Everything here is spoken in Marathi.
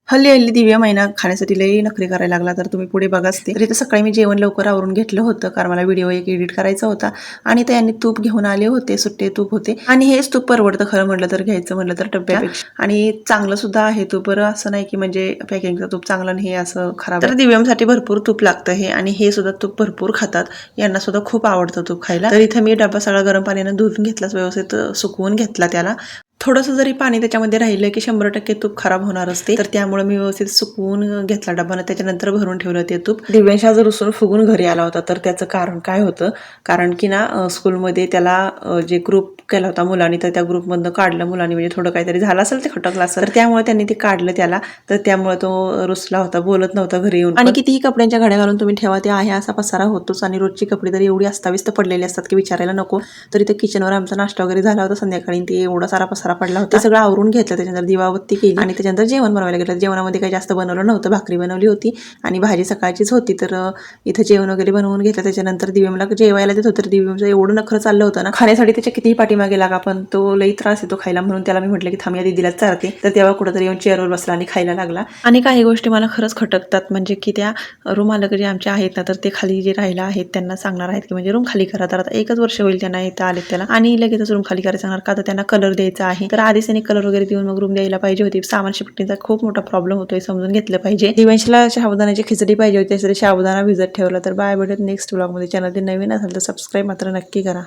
हल्ली हल्ली दिव्या महिना खाण्यासाठी लई नखरे करायला लागला, तर तुम्ही पुढे बघाच ते. तर इथं सकाळी मी जेवण लवकर आवरून घेतलं होतं, कारण मला व्हिडिओ एक एडिट करायचा होता. आणि ते यांनी तूप घेऊन आले होते, सुट्टे तूप होते. आणि हेच तूप परवडतं खरं म्हटलं तर, घ्यायचं म्हटलं तर डब्यापेक्षा. आणि चांगलं सुद्धा आहे तूप, बरं असं नाही की म्हणजे पॅकिंगचं तूप चांगलं नाही हे असं खराब. तर दिव्यांसाठी भरपूर तूप लागतं हे, आणि हे सुद्धा तूप भरपूर खातात. यांना सुद्धा खूप आवडतं तूप खायला. तर इथं मी डबा सगळा गरम पाण्यानं धुवून घेतलाच, व्यवस्थित सुकवून घेतला त्याला. थोडंसं जरी पाणी त्याच्यामध्ये राहिलं की 100% तूप खराब होणार असते, तर त्यामुळे मी व्यवस्थित सुकवून घेतला डब्यानं, त्याच्यानंतर भरून ठेवलं ते तूप. दिव्यांश आज रुसून फुगून घरी आला होता, तर त्याचं कारण काय होतं, कारण की ना स्कूलमध्ये त्याला जे ग्रुप केला होता मुलांनी, तर त्या ग्रुपमधनं काढलं मुलांनी, म्हणजे थोडं काहीतरी झालं असेल, ते खटकलं असेल, तर त्यामुळे त्यांनी ते काढलं त्याला. तर त्यामुळे तो रुसला होता, बोलत नव्हता घरी येऊन. आणि कितीही कपड्यांच्या घड्या घालून तुम्ही ठेवा, ते आहे असा पसारा होतोच. आणि रोजची कपडे तर एवढी अस्ताव्यस्त पडलेली असतात की विचारायला नको. तर इथं किचनवर आमचा नाश्ता वगैरे झाला होता संध्याकाळी, ते एवढा सारा पसारा पडला होता. सगळं आवरून घेतलं, त्याच्यानंतर दिवाबत्ती केली आणि त्याच्यानंतर जेवण बनवायला घेतलं. जेवणामध्ये काही जास्त बनवलं नव्हतं, भाकरी बनवली होती आणि भाजी सकाळचीच होती. तर इथं जेवण वगैरे बनवून घेतलं. त्याच्यानंतर दिव्याला जेवायला देत होतं, तर दिव्याचं एवढं नखरं चाललं होतं ना खाण्यासाठी, त्याच्या कितीही पाठीमागे लागा, पण तो लई त्रास येतो खायला. म्हणून त्याला मी म्हटलं की थांब, या दीदीला चारते. तर तेव्हा कुठंतरी येऊन चेअरवर बसला आणि खायला लागला. आणि काही गोष्टी मला खरंच खटकतात, म्हणजे की त्या रूम मालक जे आमचे आहेत ना, तर ते खाली जे राहिला आहेत त्यांना सांगणार आहेत की म्हणजे रूम खाली करा. तर आता 1च वर्ष होईल त्यांना इथं आलेत त्याला, आणि लगेचच रूम खाली करायला सांगणार, का तर त्यांना कलर द्यायचा आहे. तर आधीच त्यांनी कलर वगैरे देऊन मग रूम द्यायला पाहिजे होती. सामान शिफ्टिंगचा खूप मोठा प्रॉब्लेम होतोय, समजून घेतलं पाहिजे. दिव्यांशला साबुदाण्याची खिचडी पाहिजे होती, त्यासाठी साबुदाणा भिजत ठेवला. तर बाय, भेटत नेक्स्ट व्लॉगमध्ये. चॅनल ते नवीन असेल तर सबस्क्राईब मात्र नक्की करा.